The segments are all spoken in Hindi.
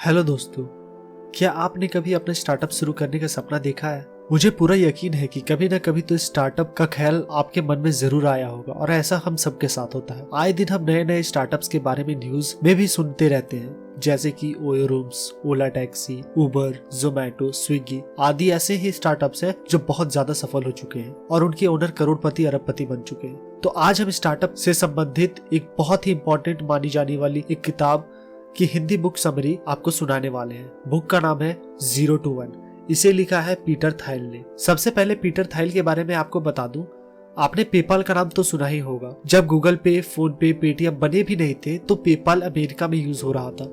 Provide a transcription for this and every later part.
हेलो दोस्तों, क्या आपने कभी अपना स्टार्टअप शुरू करने का सपना देखा है? मुझे पूरा यकीन है कि कभी न कभी तो स्टार्टअप का ख्याल आपके मन में जरूर आया होगा और ऐसा हम सबके साथ होता है। आए दिन हम नए नए स्टार्टअप्स के बारे में न्यूज में भी सुनते रहते हैं, जैसे कि ओयो रूम्स, ओला टैक्सी, उबर, जोमैटो, स्विगी आदि ऐसे ही स्टार्टअप्स हैं जो बहुत ज्यादा सफल हो चुके हैं और उनके ओनर करोड़पति अरबपति बन चुके हैं। तो आज हम स्टार्टअप से संबंधित एक बहुत ही इंपॉर्टेंट मानी जाने वाली एक किताब की हिंदी बुक समरी आपको सुनाने वाले हैं। बुक का नाम है 0 to 1। इसे लिखा है पीटर थाइल ने। सबसे पहले पीटर थाइल के बारे में आपको बता दूं, आपने पेपाल का नाम तो सुना ही होगा। जब गूगल पे, फोन पे, पेटीएम बने भी नहीं थे तो पेपाल अमेरिका में यूज हो रहा था।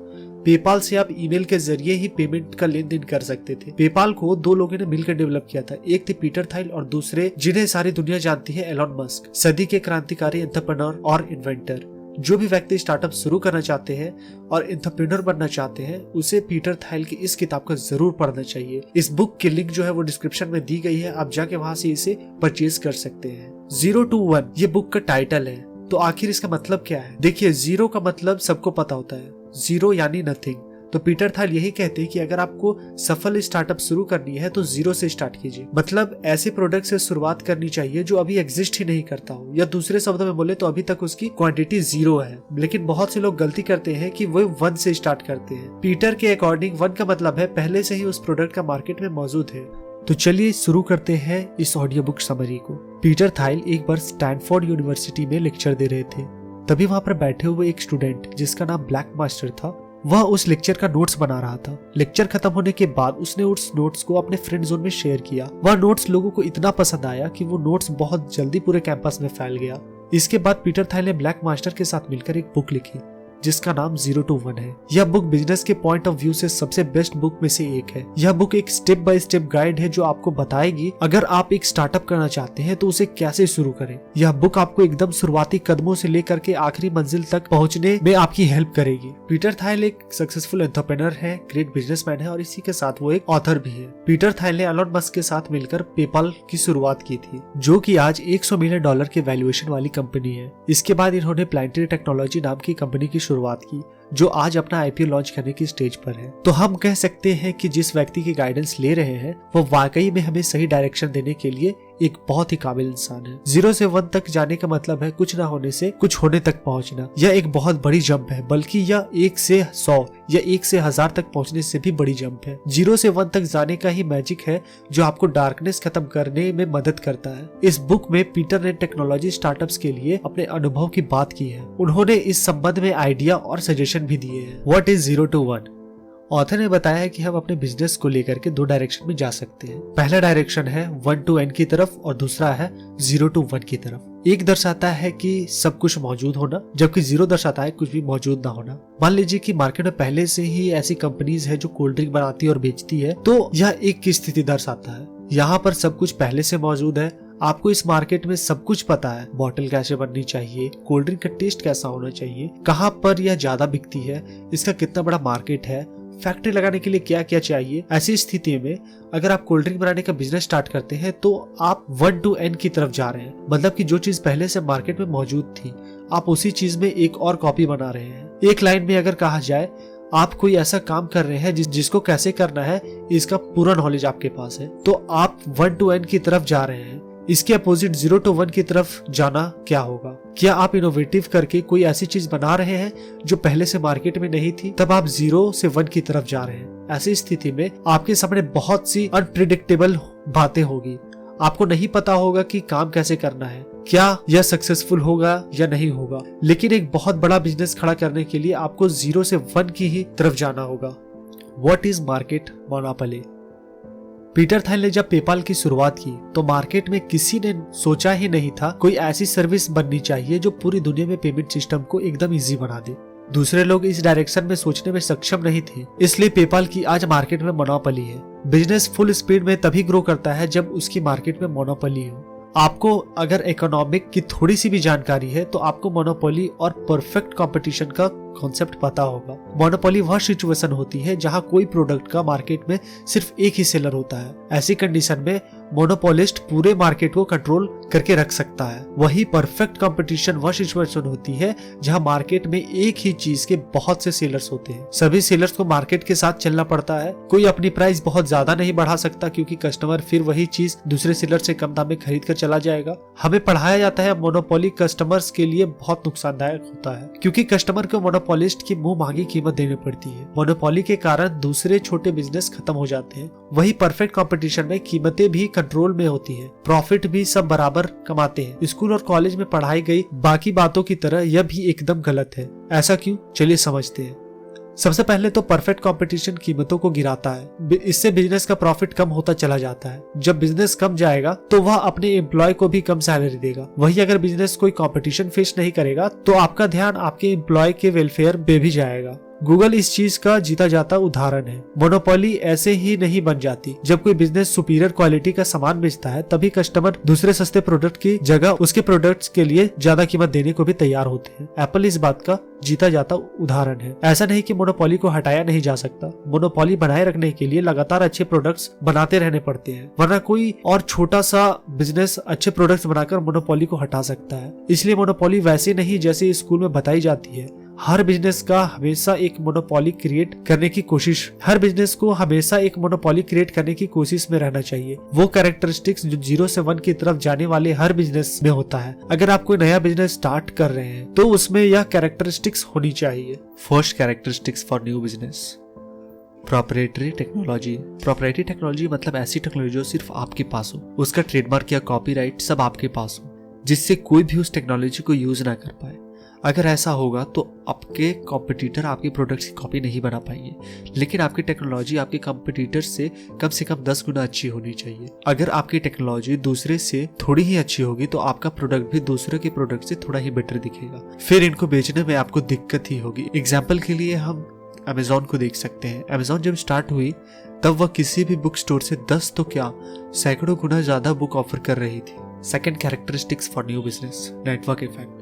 पेपाल से आप ईमेल के जरिए ही पेमेंट का लेन देन कर सकते थे। पेपाल को दो लोगों ने मिलकर डेवलप किया था, एक थे पीटर थाइल और दूसरे जिन्हें सारी दुनिया जानती है, एलोन मस्क, सदी के क्रांतिकारी एंटरप्रेन्योर और इन्वेंटर। जो भी व्यक्ति स्टार्टअप शुरू करना चाहते हैं और एंटरप्रेन्योर बनना चाहते हैं, उसे पीटर थाइल की इस किताब को जरूर पढ़ना चाहिए। इस बुक की लिंक जो है वो डिस्क्रिप्शन में दी गई है, आप जाके वहां से इसे परचेज कर सकते हैं। 0 to 1 ये बुक का टाइटल है। तो आखिर इसका मतलब क्या है? देखिए, 0 का मतलब सबको पता होता है, 0 यानी नथिंग। तो पीटर थाइल यही कहते हैं कि अगर आपको सफल स्टार्टअप शुरू करनी है तो 0 से स्टार्ट कीजिए। मतलब ऐसे प्रोडक्ट से शुरुआत करनी चाहिए जो अभी एग्जिस्ट ही नहीं करता हो, या दूसरे शब्दों में बोले तो अभी तक उसकी क्वांटिटी 0 है। लेकिन बहुत से लोग गलती करते हैं कि वो 1 से स्टार्ट करते हैं। पीटर के अकॉर्डिंग 1 का मतलब है पहले से ही उस प्रोडक्ट का मार्केट में मौजूद है। तो चलिए शुरू करते हैं इस ऑडियो बुक समरी को। पीटर थाइल एक बार स्टैनफोर्ड यूनिवर्सिटी में लेक्चर दे रहे थे। तभी वहां पर बैठे हुए एक स्टूडेंट जिसका नाम ब्लैक मास्टर था, वह उस लेक्चर का नोट्स बना रहा था। लेक्चर खत्म होने के बाद उसने उस नोट्स को अपने फ्रेंड जोन में शेयर किया। वह नोट्स लोगों को इतना पसंद आया कि वो नोट्स बहुत जल्दी पूरे कैंपस में फैल गया। इसके बाद पीटर थाइल ने ब्लैक मास्टर के साथ मिलकर एक बुक लिखी जिसका नाम 0 to 1 है। यह बुक बिजनेस के पॉइंट ऑफ व्यू से सबसे बेस्ट बुक में से एक है। यह बुक एक स्टेप बाय स्टेप गाइड है जो आपको बताएगी अगर आप एक स्टार्टअप करना चाहते हैं तो उसे कैसे शुरू करें। यह बुक आपको एकदम शुरुआती कदमों से लेकर के आखिरी मंजिल तक पहुंचने में आपकी हेल्प करेगी। पीटर थाइल एक सक्सेसफुल एंटरप्रेन्योर है, ग्रेट बिजनेसमैन है और इसी के साथ वो एक ऑथर भी है। पीटर थाइल ने एलोन मस्क के साथ मिलकर पेपाल की शुरुआत की थी, जो कि आज $100 मिलियन के वैल्यूएशन वाली कंपनी है। इसके बाद इन्होंने प्लांटरी टेक्नोलॉजी नाम की कंपनी की शुरुआत की, जो आज अपना आईपीओ लॉन्च करने की स्टेज पर है। तो हम कह सकते हैं कि जिस व्यक्ति की गाइडेंस ले रहे हैं वो वाकई में हमें सही डायरेक्शन देने के लिए एक बहुत ही काबिल इंसान है। 0 से 1 तक जाने का मतलब है कुछ ना होने से कुछ होने तक पहुंचना। यह एक बहुत बड़ी जंप है, बल्कि यह 1 से 100 या 1 से 1000 तक पहुंचने से भी बड़ी जंप है। 0 से 1 तक जाने का ही मैजिक है जो आपको डार्कनेस खत्म करने में मदद करता है। इस बुक में पीटर ने टेक्नोलॉजी स्टार्टअप्स के लिए अपने अनुभव की बात की है। उन्होंने इस संबंध में आइडिया और सजेशन भी दिए हैं। What is 0 to 1? ऑथर ने बताया कि हम अपने बिजनेस को लेकर के 2 डायरेक्शन में जा सकते हैं। पहला डायरेक्शन है 1 to n की तरफ और दूसरा है 0 to 1 की तरफ। एक दर्शाता है कि सब कुछ मौजूद होना, जबकि 0 दर्शाता है कुछ भी मौजूद ना होना। मान लीजिए कि मार्केट में पहले से ही ऐसी कंपनीज है जो कोल्ड ड्रिंक बनाती है और बेचती है, तो यह एक की स्थिति दर्शाता है। यहाँ पर सब कुछ पहले से मौजूद है, आपको इस मार्केट में सब कुछ पता है। बॉटल कैसे बननी चाहिए, कोल्ड ड्रिंक का टेस्ट कैसा होना चाहिए, कहाँ पर यह ज्यादा बिकती है, इसका कितना बड़ा मार्केट है, फैक्ट्री लगाने के लिए क्या क्या चाहिए। ऐसी स्थिति में अगर आप कोल्ड ड्रिंक बनाने का बिजनेस स्टार्ट करते हैं तो आप 1 to n की तरफ जा रहे हैं। मतलब कि जो चीज पहले से मार्केट में मौजूद थी, आप उसी चीज में एक और कॉपी बना रहे हैं। एक लाइन में अगर कहा जाए, आप कोई ऐसा काम कर रहे हैं जिसको कैसे करना है इसका पूरा नॉलेज आपके पास है, तो आप 1 to n की तरफ जा रहे हैं। इसके अपोजिट 0 to 1 की तरफ जाना क्या होगा? क्या आप इनोवेटिव करके कोई ऐसी चीज बना रहे हैं जो पहले से मार्केट में नहीं थी? तब आप 0 से 1 की तरफ जा रहे हैं। ऐसी स्थिति में आपके सामने बहुत सी अनप्रिडिक्टेबल बातें होगी। आपको नहीं पता होगा कि काम कैसे करना है, क्या यह सक्सेसफुल होगा या नहीं होगा। लेकिन एक बहुत बड़ा बिजनेस खड़ा करने के लिए आपको 0 से 1 की ही तरफ जाना होगा। What is market monopoly? Peter Thiel ने जब पेपाल की शुरुआत की तो मार्केट में किसी ने सोचा ही नहीं था कोई ऐसी सर्विस बननी चाहिए जो पूरी दुनिया में पेमेंट सिस्टम को एकदम इजी बना दे। दूसरे लोग इस डायरेक्शन में सोचने में सक्षम नहीं थे, इसलिए पेपाल की आज मार्केट में मोनोपोली है। बिजनेस फुल स्पीड में तभी ग्रो करता है जब उसकी मार्केट में मोनोपोली हो। आपको अगर इकोनॉमिक की थोड़ी सी भी जानकारी है तो आपको मोनोपोली और परफेक्ट कंपटीशन का कॉन्सेप्ट पता होगा। मोनोपोली वह सिचुएशन होती है जहां कोई प्रोडक्ट का मार्केट में सिर्फ एक ही सेलर होता है। ऐसी कंडीशन में मोनोपोलिस्ट पूरे मार्केट को कंट्रोल करके रख सकता है। वही परफेक्ट कंपटीशन वह सिचुएशन होती है जहां मार्केट में एक ही चीज के बहुत से सेलर्स होते हैं। सभी सेलर्स को मार्केट के साथ चलना पड़ता है। कोई अपनी प्राइस बहुत ज्यादा नहीं बढ़ा सकता क्योंकि कस्टमर फिर वही चीज दूसरे सेलर से कम दाम में खरीद कर चला जाएगा। हमें पढ़ाया जाता है मोनोपोली कस्टमर्स के लिए बहुत नुकसानदायक होता है क्योंकि कस्टमर को मोनोपोलिस्ट की मुंह मांगी कीमत देनी पड़ती है। मोनोपोली के कारण दूसरे छोटे बिजनेस खत्म हो जाते हैं। वही परफेक्ट कंपटीशन में कीमतें भी कंट्रोल में होती है, प्रॉफिट भी सब बराबर कमाते हैं। स्कूल और कॉलेज में पढ़ाई गई बाकी बातों की तरह यह भी एकदम गलत है। ऐसा क्यों, चलिए समझते हैं। सबसे पहले तो परफेक्ट कंपटीशन कीमतों को गिराता है। इससे बिजनेस का प्रॉफिट कम होता चला जाता है। जब बिजनेस कम जाएगा तो वह अपने एम्प्लॉय को भी कम सैलरी देगा। वही अगर बिजनेस कोई कंपटीशन फेस नहीं करेगा तो आपका ध्यान आपके एम्प्लॉय के वेलफेयर पे भी जाएगा। गूगल इस चीज का जीता जाता उदाहरण है। मोनोपोली ऐसे ही नहीं बन जाती। जब कोई बिजनेस सुपीरियर क्वालिटी का सामान बेचता है तभी कस्टमर दूसरे सस्ते प्रोडक्ट की जगह उसके प्रोडक्ट्स के लिए ज्यादा कीमत देने को भी तैयार होते हैं। एप्पल इस बात का जीता जाता उदाहरण है। ऐसा नहीं कि मोनोपोली को हटाया नहीं जा सकता। मोनोपोली बनाए रखने के लिए लगातार अच्छे प्रोडक्ट्स बनाते रहने पड़ते हैं, वरना कोई और छोटा सा बिजनेस अच्छे प्रोडक्ट्स बनाकर मोनोपोली को हटा सकता है। इसलिए मोनोपोली वैसी नहीं जैसे स्कूल में बताई जाती है। हर बिजनेस को हमेशा एक मोनोपोली क्रिएट करने की कोशिश में रहना चाहिए। वो कैरेक्टरिस्टिक्स जो 0 से 1 की तरफ जाने वाले हर बिजनेस में होता है। अगर आप कोई नया बिजनेस स्टार्ट कर रहे हैं तो उसमें यह कैरेक्टरिस्टिक्स होनी चाहिए। First characteristics for new business, proprietary technology. Proprietary technology मतलब ऐसी टेक्नोलॉजी जो सिर्फ आपके पास हो, उसका ट्रेडमार्क या कॉपीराइट सब आपके पास हो, जिससे कोई भी उस टेक्नोलॉजी को यूज ना कर पाए। अगर ऐसा होगा तो आपके कॉम्पिटिटर आपके प्रोडक्ट्स की कॉपी नहीं बना पाएंगे, लेकिन आपकी टेक्नोलॉजी आपके कॉम्पिटिटर से कम 10 गुना अच्छी होनी चाहिए। अगर आपकी टेक्नोलॉजी दूसरे से थोड़ी ही अच्छी होगी तो आपका प्रोडक्ट भी दूसरे के प्रोडक्ट से थोड़ा ही बेटर दिखेगा। फिर इनको बेचने में आपको दिक्कत ही होगी। एग्जाम्पल के लिए हम अमेजोन को देख सकते हैं। अमेजोन जब स्टार्ट हुई तब वह किसी भी बुक स्टोर से 10 तो क्या सैकड़ों गुना ज्यादा बुक ऑफर कर रही थी। Second characteristics for new business, network effect.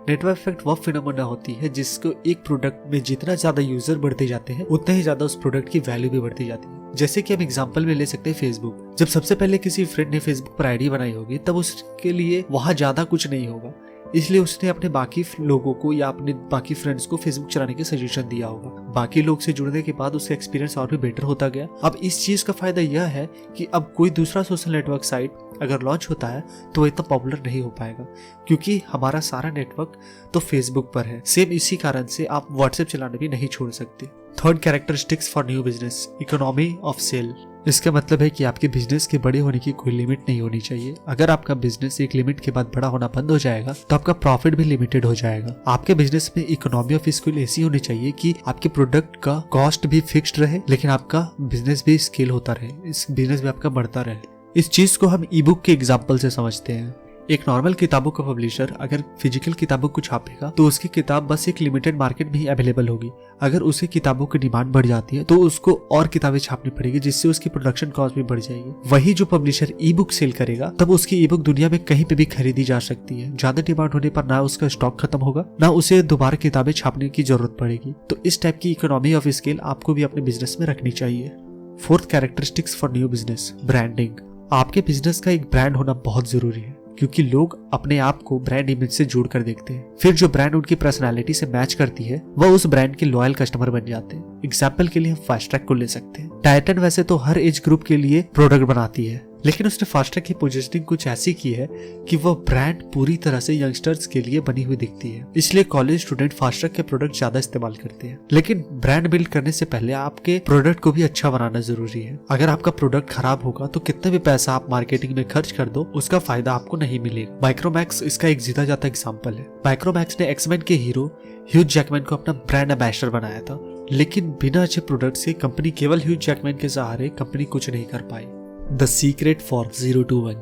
Network effect वह फिनोमेना होती है जिसको एक प्रोडक्ट में जितना ज्यादा यूजर बढ़ते जाते हैं उतना ही ज्यादा उस प्रोडक्ट की वैल्यू भी बढ़ती जाती है। जैसे कि हम एग्जांपल में ले सकते हैं फेसबुक। जब सबसे पहले किसी फ्रेंड ने फेसबुक पर आईडी बनाई होगी तब उसके लिए वहां ज्यादा कुछ नहीं होगा, इसलिए उसने अपने बाकी लोगों को या अपने बाकी फ्रेंड्स को फेसबुक चलाने के सजेशन दिया होगा। बाकी लोग से जुड़ने के बाद उसका एक्सपीरियंस और भी बेटर होता गया। अब इस चीज का फायदा यह है कि अब कोई दूसरा सोशल नेटवर्क साइट अगर लॉन्च होता है तो वो इतना पॉपुलर नहीं हो पाएगा क्योंकि हमारा सारा नेटवर्क तो फेसबुक पर है। सेम इसी कारण से आप व्हाट्सएप चलाना भी नहीं छोड़ सकते। Third characteristics for new business, economy of sale. इसका मतलब है कि आपके बिजनेस के बड़े होने की कोई लिमिट नहीं होनी चाहिए। अगर आपका बिजनेस एक लिमिट के बाद बड़ा होना बंद हो जाएगा तो आपका प्रॉफिट भी लिमिटेड हो जाएगा। आपके बिजनेस में इकोनॉमी ऑफ स्केल ऐसी होनी चाहिए कि आपके प्रोडक्ट का कॉस्ट भी फिक्स्ड रहे लेकिन आपका बिजनेस भी स्केल होता रहे, इस बिजनेस भी आपका बढ़ता रहे। इस चीज को हम ई बुक के एग्जाम्पल से समझते हैं। एक नॉर्मल किताबों का पब्लिशर अगर फिजिकल किताबों को छापेगा तो उसकी किताब बस एक लिमिटेड मार्केट में ही अवेलेबल होगी। अगर उसकी किताबों की डिमांड बढ़ जाती है तो उसको और किताबें छापनी पड़ेगी जिससे उसकी प्रोडक्शन कॉस्ट भी बढ़ जाएगी। वही जो पब्लिशर ई बुक सेल करेगा तब उसकी ई बुक दुनिया में कहीं पे भी खरीदी जा सकती है। ज्यादा डिमांड होने पर ना उसका स्टॉक खत्म होगा ना उसे दोबारा किताबें छापने की जरूरत पड़ेगी। तो इस टाइप की इकोनॉमी ऑफ स्केल आपको भी अपने बिजनेस में रखनी चाहिए। Fourth characteristics for new business, branding. आपके बिजनेस का एक ब्रांड होना बहुत जरूरी है क्योंकि लोग अपने आप को ब्रांड इमेज से जोड़ कर देखते हैं। फिर जो ब्रांड उनकी पर्सनालिटी से मैच करती है वह उस ब्रांड के लॉयल कस्टमर बन जाते हैं। एग्जाम्पल के लिए हम फास्ट ट्रैक को ले सकते हैं। टाइटन वैसे तो हर एज ग्रुप के लिए प्रोडक्ट बनाती है लेकिन उसने फास्ट ट्रैक की पोजीशनिंग कुछ ऐसी की है कि वह ब्रांड पूरी तरह से यंगस्टर्स के लिए बनी हुई दिखती है। इसलिए कॉलेज स्टूडेंट फास्ट ट्रैक के प्रोडक्ट ज्यादा इस्तेमाल करते हैं। लेकिन ब्रांड बिल्ड करने से पहले आपके प्रोडक्ट को भी अच्छा बनाना जरूरी है। अगर आपका प्रोडक्ट खराब होगा तो कितना भी पैसा आप मार्केटिंग में खर्च कर दो उसका फायदा आपको नहीं मिलेगा। माइक्रोमैक्स इसका एक जीता जाता एग्जाम्पल है। माइक्रोमैक्स ने एक्समैन के हीरो ह्यूज जैकमैन को अपना ब्रांड एम्बेसडर बनाया था, लेकिन बिना अच्छे प्रोडक्ट से कंपनी केवल ह्यूज जैकमैन के सहारे कंपनी कुछ नहीं कर पाई। The secret for 0 to 1।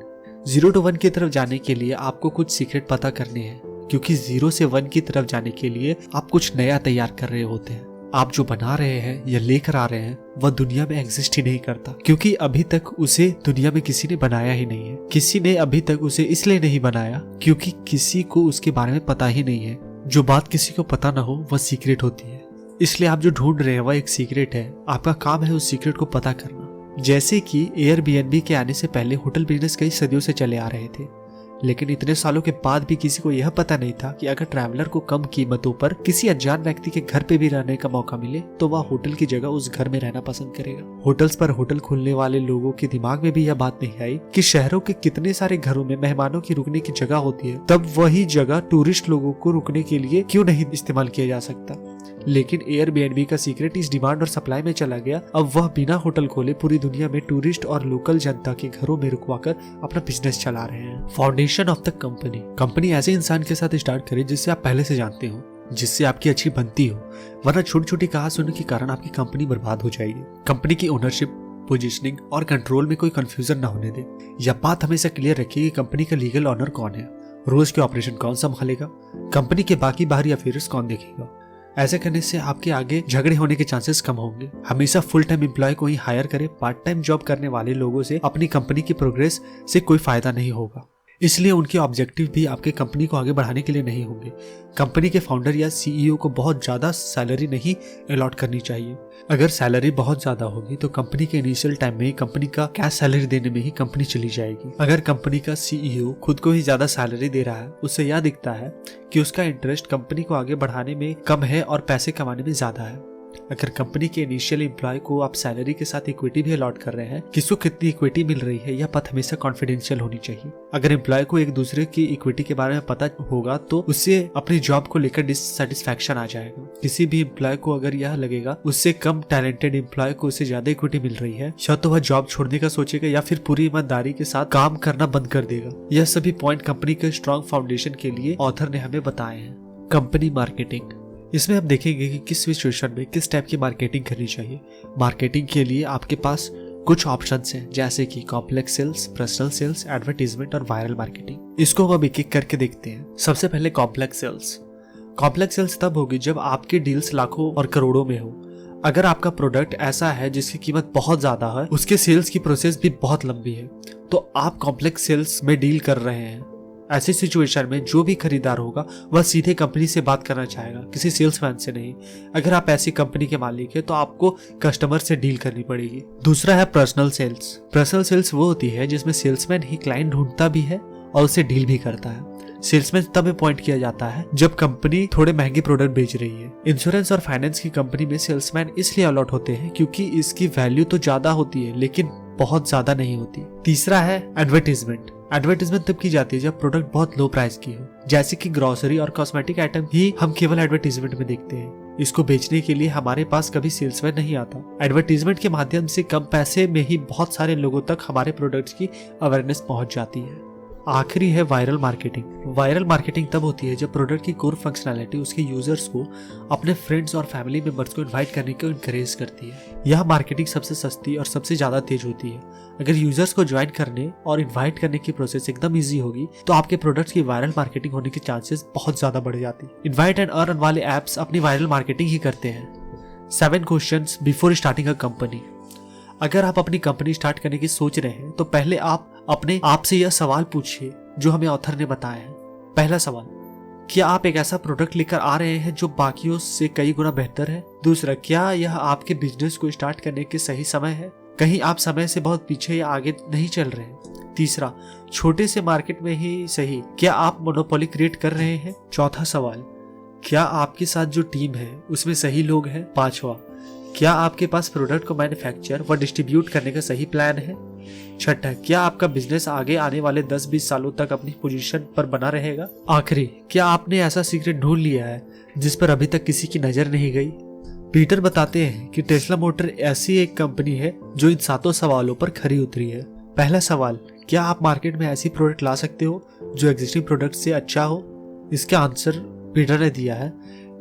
0 to 1 की तरफ जाने के लिए आपको कुछ सीक्रेट पता करने हैं क्योंकि 0 से 1 की तरफ जाने के लिए आप कुछ नया तैयार कर रहे होते हैं। आप जो बना रहे हैं या लेकर आ रहे हैं वह दुनिया में एग्जिस्ट ही नहीं करता क्योंकि अभी तक उसे दुनिया में किसी ने बनाया ही नहीं है। किसी ने अभी तक उसे इसलिए नहीं बनाया क्योंकि किसी को उसके बारे में पता ही नहीं है। जो बात किसी को पता ना हो वह सीक्रेट होती है, इसलिए आप जो ढूंढ रहे हैं वह एक सीक्रेट है। आपका काम है उस सीक्रेट को पता करना। जैसे कि एयरबीएनबी के आने से पहले होटल बिजनेस कई सदियों से चले आ रहे थे, लेकिन इतने सालों के बाद भी किसी को यह पता नहीं था कि अगर ट्रैवलर को कम कीमतों पर किसी अनजान व्यक्ति के घर पे भी रहने का मौका मिले तो वह होटल की जगह उस घर में रहना पसंद करेगा। होटल्स पर होटल खोलने वाले लोगों के दिमाग में भी यह बात नहीं आई कि शहरों के कितने सारे घरों में मेहमानों की रुकने की जगह होती है, तब वही जगह टूरिस्ट लोगों को रुकने के लिए क्यों नहीं इस्तेमाल किया जा सकता। लेकिन एयरबीएनबी का सीक्रेट इस डिमांड और सप्लाई में चला गया। अब वह बिना होटल खोले पूरी दुनिया में टूरिस्ट और लोकल जनता के घरों में रुकवाकर अपना बिजनेस चला रहे हैं। फाउंडेशन ऑफ द कंपनी ऐसे इंसान के साथ स्टार्ट करें जिससे आप पहले से जानते हो, जिससे आपकी अच्छी बनती हो, वरना छोटी छोटी कहानी सुनने के कारण आपकी कंपनी बर्बाद हो जाएगी। कंपनी की ओनरशिप, पोजीशनिंग और कंट्रोल में कोई कंफ्यूजन ना होने दे। यह बात हमेशा क्लियर रखिए कि कंपनी का लीगल ऑनर कौन है, रोज के ऑपरेशन कौन संभालेगा, कंपनी के बाकी बाहरी अफेयर्स कौन देखेगा। ऐसे करने से आपके आगे झगड़े होने के चांसेस कम होंगे। हमेशा फुल टाइम एम्प्लॉय को ही हायर करें। पार्ट टाइम जॉब करने वाले लोगों से अपनी कंपनी की प्रोग्रेस से कोई फायदा नहीं होगा, इसलिए उनके ऑब्जेक्टिव भी आपके कंपनी को आगे बढ़ाने के लिए नहीं होंगे। कंपनी के फाउंडर या सीईओ को बहुत ज्यादा सैलरी नहीं अलॉट करनी चाहिए। अगर सैलरी बहुत ज्यादा होगी तो कंपनी के इनिशियल टाइम में ही कंपनी का कैश सैलरी देने में ही कंपनी चली जाएगी। अगर कंपनी का सीईओ खुद को ही ज्यादा सैलरी दे रहा है, उससे यह दिखता है कि उसका इंटरेस्ट कंपनी को आगे बढ़ाने में कम है और पैसे कमाने में ज्यादा है। अगर कंपनी के इनिशियल एम्प्लॉय को आप सैलरी के साथ इक्विटी भी अलॉट कर रहे हैं, किसको कितनी इक्विटी मिल रही है यह बात हमेशा कॉन्फिडेंशियल होनी चाहिए। अगर एम्प्लॉय को एक दूसरे की इक्विटी के बारे में पता होगा तो उससे अपनी जॉब को लेकर डिससेटिस्फैक्शन आ जाएगा। किसी भी एम्प्लॉय को अगर यह लगेगा उससे कम टैलेंटेड एम्प्लॉय को उससे ज्यादा इक्विटी मिल रही है, या तो वह जॉब छोड़ने का सोचेगा या फिर पूरी ईमानदारी के साथ काम करना बंद कर देगा। यह सभी पॉइंट कंपनी के स्ट्रॉन्ग फाउंडेशन के लिए ऑथर ने हमें बताए हैं। कंपनी मार्केटिंग, इसमें हम देखेंगे कि किस सिचुएशन में किस टाइप की मार्केटिंग करनी चाहिए। मार्केटिंग के लिए आपके पास कुछ ऑप्शंस हैं, जैसे कि complex sales, personal sales, advertisement और वायरल मार्केटिंग। इसको हम एक एक करके देखते हैं। सबसे पहले कॉम्प्लेक्स सेल्स। कॉम्प्लेक्स सेल्स तब होगी जब आपकी डील्स लाखों और करोड़ों में हो। अगर आपका प्रोडक्ट ऐसा है जिसकी कीमत बहुत ज्यादा है, उसके सेल्स की प्रोसेस भी बहुत लंबी है, तो आप कॉम्प्लेक्स सेल्स में डील कर रहे हैं। ऐसी सिचुएशन में जो भी खरीदार होगा वह सीधे कंपनी से बात करना चाहेगा, किसी सेल्समैन से नहीं। अगर आप ऐसी कंपनी के मालिक है तो आपको कस्टमर से डील करनी पड़ेगी। दूसरा है पर्सनल सेल्स। पर्सनल सेल्स वो होती है जिसमें सेल्समैन ही क्लाइंट ढूंढता भी है और उससे डील भी करता है। सेल्समैन तब अपॉइंट किया जाता है जब कंपनी थोड़े महंगे प्रोडक्ट बेच रही है। इंश्योरेंस और फाइनेंस की कंपनी में सेल्समैन इसलिए अलॉट होते हैं क्योंकि इसकी वैल्यू तो ज्यादा होती है लेकिन बहुत ज्यादा नहीं होती। तीसरा है एडवर्टाइजमेंट। एडवर्टाइजमेंट तब की जाती है जब प्रोडक्ट बहुत लो प्राइस की हो, जैसे कि ग्रोसरी और कॉस्मेटिक आइटम ही हम केवल एडवर्टाइजमेंट में देखते हैं। इसको बेचने के लिए हमारे पास कभी सेल्समैन नहीं आता। एडवर्टाइजमेंट के माध्यम से कम पैसे में ही बहुत सारे लोगों तक हमारे प्रोडक्ट्स की अवेयरनेस पहुंच जाती है। आखिरी है वायरल मार्केटिंग। वायरल मार्केटिंग तब होती है जब प्रोडक्ट की कोर फंक्शनैलिटी उसके यूजर्स को अपने फ्रेंड्स और फैमिली मेंबर्स को इनवाइट करने को इनकरेज करती है। यह मार्केटिंग सबसे सस्ती और सबसे ज्यादा तेज होती है। अगर यूजर्स को ज्वाइन करने और इनवाइट करने की प्रोसेस एकदम इजी होगी तो आपके प्रोडक्ट्स की वायरल मार्केटिंग होने के चांसेस बहुत ज्यादा बढ़ जाती है। इनवाइट एंड अर्न वाले एप्स अपनी वायरल मार्केटिंग ही करते हैं। 7 questions before starting a company. अगर आप अपनी कंपनी स्टार्ट करने की सोच रहे हैं तो पहले आप अपने आप से यह सवाल पूछिए जो हमें ऑथर ने बताया है। पहला सवाल, क्या आप एक ऐसा प्रोडक्ट लेकर आ रहे हैं जो बाकियों से कई गुना बेहतर है? दूसरा, क्या यह आपके बिजनेस को स्टार्ट करने के सही समय है? कहीं आप समय से बहुत पीछे या आगे नहीं चल रहे हैं? तीसरा, छोटे से मार्केट में ही सही, क्या आप मोनोपोली क्रिएट कर रहे हैं? चौथा सवाल, क्या आपके साथ जो टीम है उसमें सही लोग हैं? पांचवा, क्या आपके पास प्रोडक्ट को मैन्युफैक्चर व डिस्ट्रीब्यूट करने का सही प्लान है? छठा, क्या आपका बिजनेस आगे आने वाले 10-20 सालों तक अपनी पोजीशन पर बना रहेगा? आखिरी, क्या आपने ऐसा सीक्रेट ढूंढ लिया है जिस पर अभी तक किसी की नजर नहीं गई? पीटर बताते हैं कि टेस्ला मोटर ऐसी एक कंपनी है जो इन 7 सवालों पर खरी उतरी है। पहला सवाल, क्या आप मार्केट में ऐसी प्रोडक्ट ला सकते हो जो एग्जिस्टिंग प्रोडक्ट से अच्छा हो? इसका आंसर पीटर ने दिया है,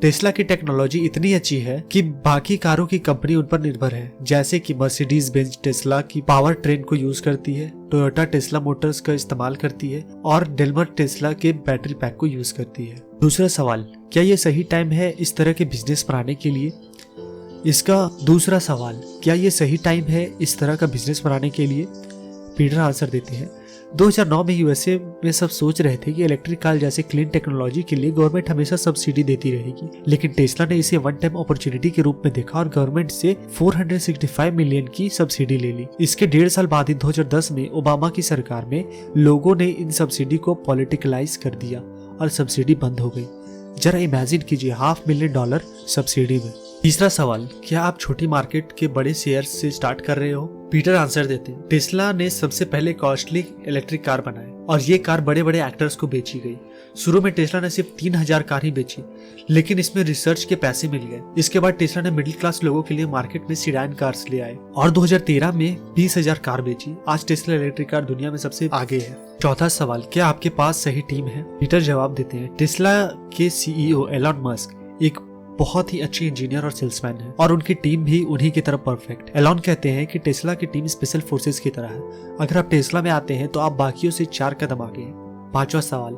टेस्ला की टेक्नोलॉजी इतनी अच्छी है कि बाकी कारों की कंपनी उन पर निर्भर है, जैसे कि मर्सिडीज बेंज टेस्ला की पावर ट्रेन को यूज करती है, टोयोटा टेस्ला मोटर्स का इस्तेमाल करती है और डेलमर टेस्ला के बैटरी पैक को यूज करती है। दूसरा सवाल, क्या ये सही टाइम है इस तरह के बिजनेस बनाने के लिए? इसका दूसरा सवाल, क्या ये सही टाइम है इस तरह का बिजनेस बनाने के लिए? पीटर आंसर देते हैं, 2009 में यूएसए में सब सोच रहे थे कि इलेक्ट्रिक कार जैसे क्लीन टेक्नोलॉजी के लिए गवर्नमेंट हमेशा सब्सिडी देती रहेगी, लेकिन टेस्ला ने इसे वन टाइम अपॉर्चुनिटी के रूप में देखा और गवर्नमेंट से 465 मिलियन की सब्सिडी ले ली। इसके 1.5 साल बाद ही 2010 में ओबामा की सरकार में लोगों ने इन सब्सिडी को पॉलिटिकलाइज कर दिया और सब्सिडी बंद हो गई। जरा इमेजिन कीजिए, $500,000 सब्सिडी में। तीसरा सवाल, क्या आप छोटी मार्केट के बड़े शेयर से स्टार्ट कर रहे हो? पीटर आंसर देते हैं, टेस्ला ने सबसे पहले कॉस्टली इलेक्ट्रिक कार बनाए और ये कार बड़े बड़े एक्टर्स को बेची गई। शुरू में टेस्ला ने सिर्फ 3000 कार ही बेची, लेकिन इसमें रिसर्च के पैसे मिल गए। इसके बाद टेस्ला ने मिडिल क्लास लोगों के लिए मार्केट में सीडान कार्स ले आए और 2013 में 20,000 कार बेची। आज टेस्ला इलेक्ट्रिक कार दुनिया में सबसे आगे है। चौथा सवाल, क्या आपके पास सही टीम है? पीटर जवाब देते हैं, टेस्ला के सीईओ एलन मस्क एक बहुत ही अच्छी इंजीनियर और सेल्समैन है और उनकी टीम भी उन्हीं की तरह परफेक्ट। एलन कहते हैं कि टेस्ला की टीम स्पेशल फोर्सेस की तरह है। अगर आप टेस्ला में आते हैं तो आप बाकियों से 4 कदम आगे हैं। पांचवा सवाल,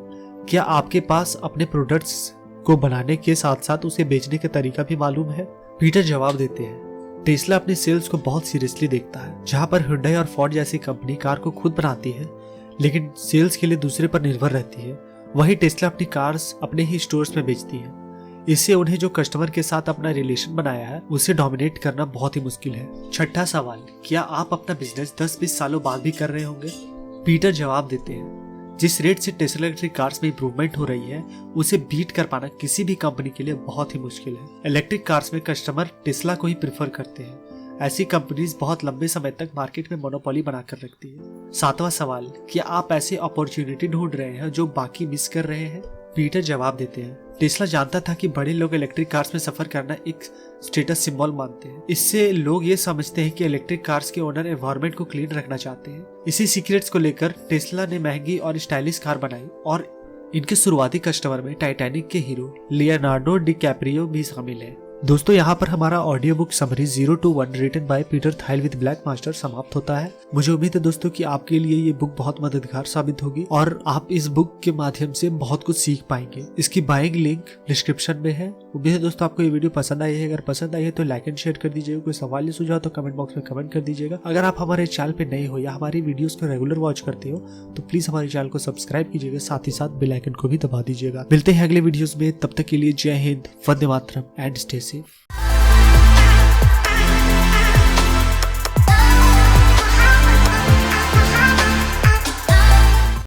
क्या आपके पास अपने प्रोडक्ट्स को बनाने के साथ साथ उसे बेचने का तरीका भी मालूम है? पीटर जवाब देते हैं, टेस्ला अपने सेल्स को बहुत सीरियसली देखता है। जहां पर हुंडई और फोर्ड जैसी कंपनी कार को खुद बनाती है लेकिन सेल्स के लिए दूसरे पर निर्भर रहती है, वही टेस्ला अपनी कार्स अपने ही स्टोर्स में बेचती है। इससे उन्हें जो कस्टमर के साथ अपना रिलेशन बनाया है उसे डोमिनेट करना बहुत ही मुश्किल है। छठा सवाल, क्या आप अपना बिजनेस 10-20 सालों बाद भी कर रहे होंगे? पीटर जवाब देते हैं, जिस रेट से टेस्ला इलेक्ट्रिक कार्स में इंप्रूवमेंट हो रही है उसे बीट कर पाना किसी भी कंपनी के लिए बहुत ही मुश्किल है। इलेक्ट्रिक कार्स में कस्टमर टेस्ला को ही प्रेफर करते हैं। ऐसी कंपनीज बहुत लंबे समय तक मार्केट में मोनोपोली बनाकर रखती है। सातवां सवाल, क्या आप ऐसी अपॉर्चुनिटी ढूंढ रहे हैं जो बाकी मिस कर रहे हैं? पीटर जवाब देते हैं, टेस्ला जानता था कि बड़े लोग इलेक्ट्रिक कार्स में सफर करना एक स्टेटस सिंबल मानते हैं। इससे लोग ये समझते हैं कि इलेक्ट्रिक कार्स के ओनर एनवायरनमेंट को क्लीन रखना चाहते हैं। इसी सीक्रेट्स को लेकर टेस्ला ने महंगी और स्टाइलिश कार बनाई और इनके शुरुआती कस्टमर में टाइटैनिक के हीरो लियोनार्डो डिकैप्रियो भी शामिल है। दोस्तों, यहाँ पर हमारा audio book summary 0 to 1 written by Peter Thiel with black master समाप्त होता है। मुझे उम्मीद है दोस्तों कि आपके लिए ये बुक बहुत मददगार साबित होगी और आप इस बुक के माध्यम से बहुत कुछ सीख पाएंगे। इसकी बाइंग लिंक डिस्क्रिप्शन में है। उम्मीद है दोस्तों आपको ये वीडियो पसंद आई है। अगर पसंद आई है तो लाइक एंड शेयर कर दीजिएगा। कोई सवाल या सुझाव तो कमेंट बॉक्स में कमेंट कर दीजिएगा। अगर आप हमारे चैनल पे नए हो या हमारी वीडियोस को रेगुलर वॉच करते हो तो प्लीज हमारे चैनल को सब्सक्राइब कीजिएगा, साथ ही साथ बेल आइकन को भी दबा दीजिएगा। मिलते हैं अगले वीडियोस में, तब तक के लिए जय Hind, Vande Mataram and stay safe.